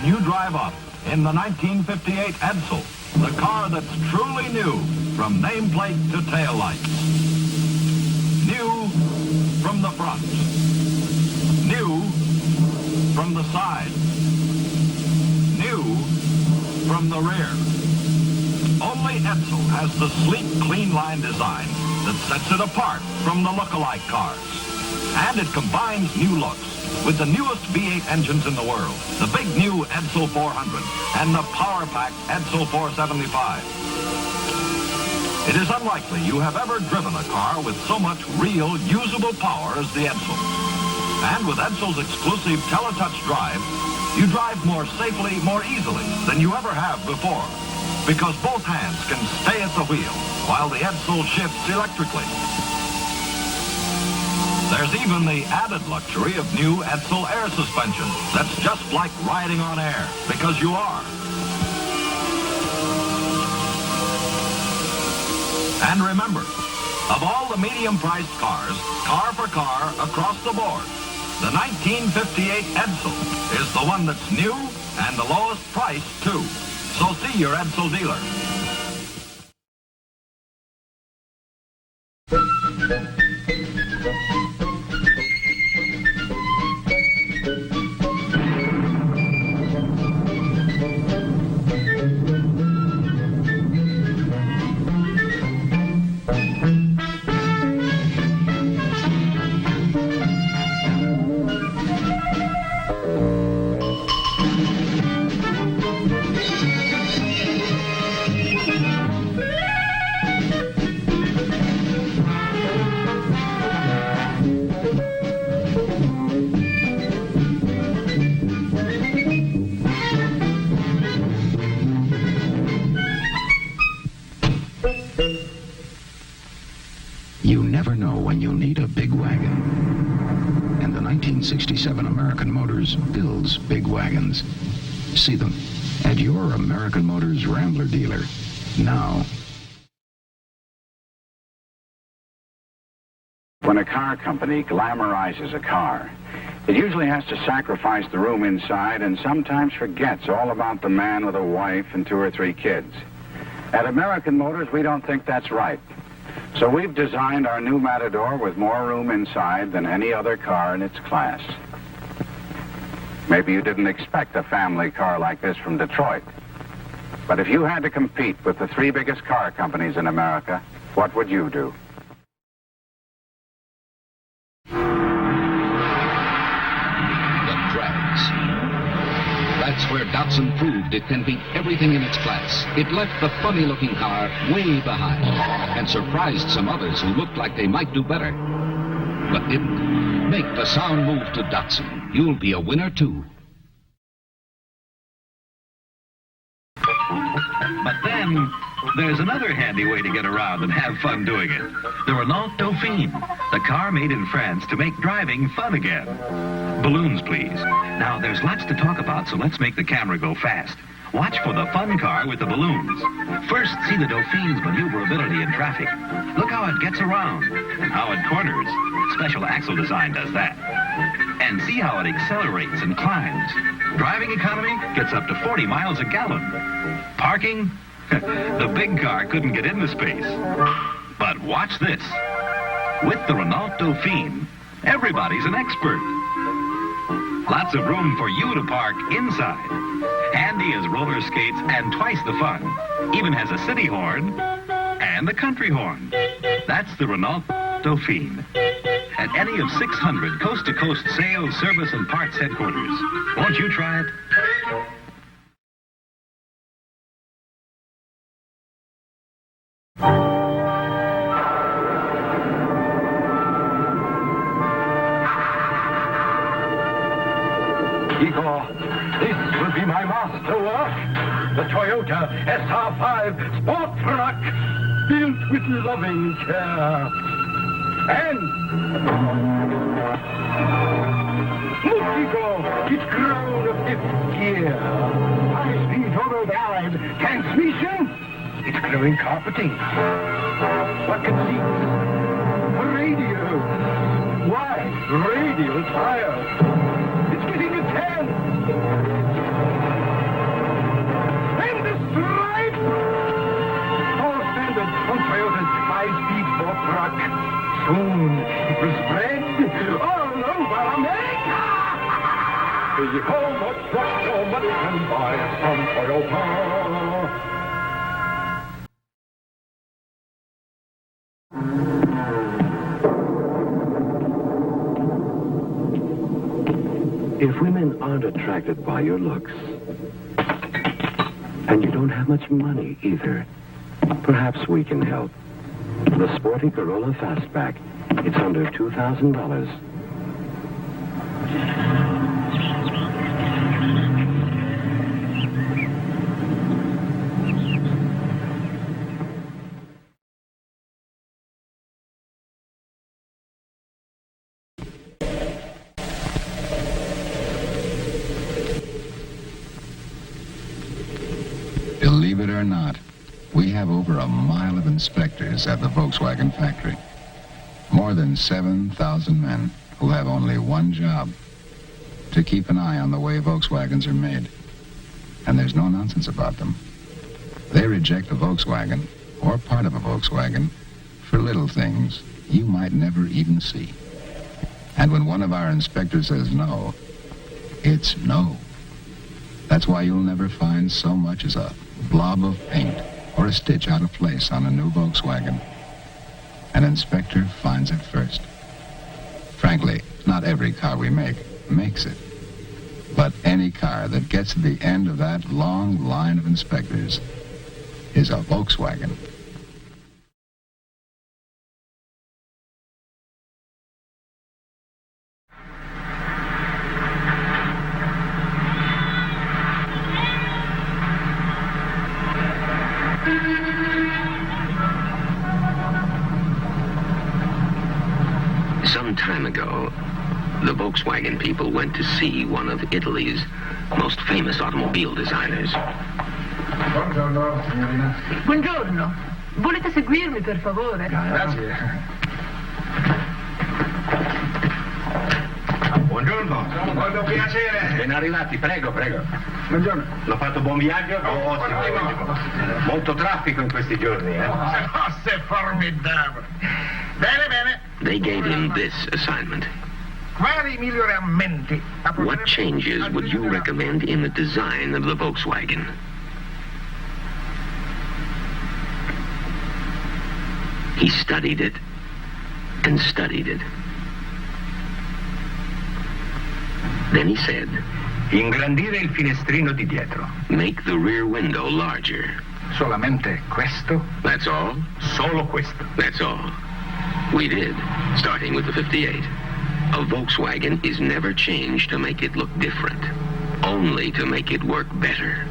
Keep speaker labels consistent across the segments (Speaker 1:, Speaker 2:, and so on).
Speaker 1: when you drive up in the 1958 Edsel, the car that's truly new from nameplate to taillights. New from the front. New from the side. New from the rear. Only Edsel has the sleek, clean line design that sets it apart from the look-alike cars. And it combines new looks with the newest V8 engines in the world, the big new Edsel 400 and the power-packed Edsel 475. It is unlikely you have ever driven a car with so much real, usable power as the Edsel. And with Edsel's exclusive Teletouch drive, you drive more safely, more easily than you ever have before, because both hands can stay at the wheel while the Edsel shifts electrically. There's even the added luxury of new Edsel air suspension that's just like riding on air, because you are. And remember, of all the medium-priced cars, car for car, across the board, the 1958 Edsel is the one that's new and the lowest price, too. So see your Edsel dealer.
Speaker 2: You never know when you'll need a big wagon. And the 1967 American Motors builds big wagons. See them at your American Motors Rambler dealer now.
Speaker 3: When a car company glamorizes a car, it usually has to sacrifice the room inside and sometimes forgets all about the man with a wife and 2 or 3 kids. At American Motors, we don't think that's right. So we've designed our new Matador with more room inside than any other car in its class. Maybe you didn't expect a family car like this from Detroit. But if you had to compete with the 3 biggest car companies in America, what would you do?
Speaker 2: That's where Datsun proved it can beat everything in its class. It left the funny-looking car way behind and surprised some others who looked like they might do better, but didn't. Make the sound move to Datsun. You'll be a winner, too.
Speaker 4: But then, there's another handy way to get around and have fun doing it. The Renault Dauphine, the car made in France to make driving fun again. Balloons, please. Now, there's lots to talk about, so let's make the camera go fast. Watch for the fun car with the balloons. First, see the Dauphine's maneuverability in traffic. Look how it gets around and how it corners. Special axle design does that. And see how it accelerates and climbs. Driving economy gets up to 40 miles a gallon. Parking? The big car couldn't get into space. But watch this. With the Renault Dauphine, everybody's an expert. Lots of room for you to park inside. Handy as roller skates and twice the fun. Even has a city horn and a country horn. That's the Renault Dauphine. At any of 600 coast-to-coast sales, service, and parts headquarters. Won't you try it?
Speaker 5: Igor, this will be my masterwork. The Toyota SR5 sport truck, built with loving care. And look, Igor, it's grown a 5th gear. High-speed auto-drive transmission. It's growing carpeting. Bucket seats. A radio. Why? Radio tires. It's getting a 10. And the stripes! All standard on Toyota's high-speed sport truck. Soon it will spread all over America! How much truck your money can buy from Toyota?
Speaker 6: If women aren't attracted by your looks, and you don't have much money either, perhaps we can help. The sporty Corolla Fastback. It's under $2,000.
Speaker 7: Believe it or not, we have over a mile of inspectors at the Volkswagen factory. More than 7,000 men who have only one job: to keep an eye on the way Volkswagens are made. And there's no nonsense about them. They reject a Volkswagen, or part of a Volkswagen, for little things you might never even see. And when one of our inspectors says no, it's no. That's why you'll never find so much as a blob of paint or a stitch out of place on a new Volkswagen. An inspector finds it first. Frankly, not every car we make makes it. But any car that gets to the end of that long line of inspectors is a Volkswagen.
Speaker 8: Some time ago, the Volkswagen people went to see one of Italy's most famous automobile designers.
Speaker 9: Buongiorno, signorina.
Speaker 10: Buongiorno. Volete seguirmi, per favore?
Speaker 9: Grazie.
Speaker 5: Buongiorno.
Speaker 9: Molto piacere.
Speaker 5: Ben arrivati, prego, prego.
Speaker 9: Buongiorno.
Speaker 5: L'ho fatto buon viaggio? Ottimo. Molto traffico in questi giorni, eh?
Speaker 9: C'est formidable. Bene, bene.
Speaker 8: They gave him this assignment.
Speaker 9: Quali miglioramenti?
Speaker 8: What changes would you recommend in the design of the Volkswagen? He studied it and studied it. Then he said,
Speaker 5: Ingrandire il finestrino di dietro.
Speaker 8: make the rear window larger.
Speaker 9: Solamente questo?
Speaker 8: That's all?
Speaker 5: Solo questo.
Speaker 8: That's all. We did, starting with the 58. A Volkswagen is never changed to make it look different, only to make it work better.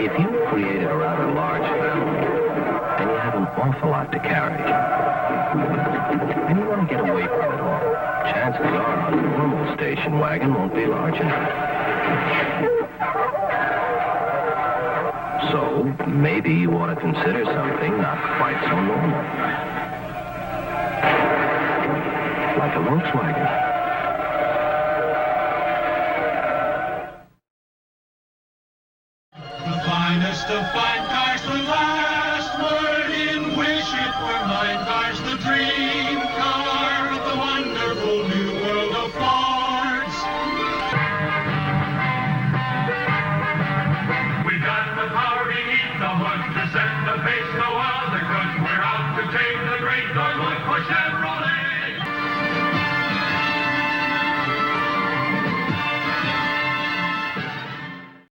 Speaker 6: If you've created a rather large family, and you have an awful lot to carry, and you want to get away from it all, chances are a normal station wagon won't be large enough. So, maybe you ought to consider something not quite so normal. Like a Volkswagen.
Speaker 11: Finest of fine cars, the last word in wish it were mine cars, the dream car of the wonderful new world of Fords. We got the power beneath the hood to set the pace no other could. We're out to take the great Norwood for Chevrolet.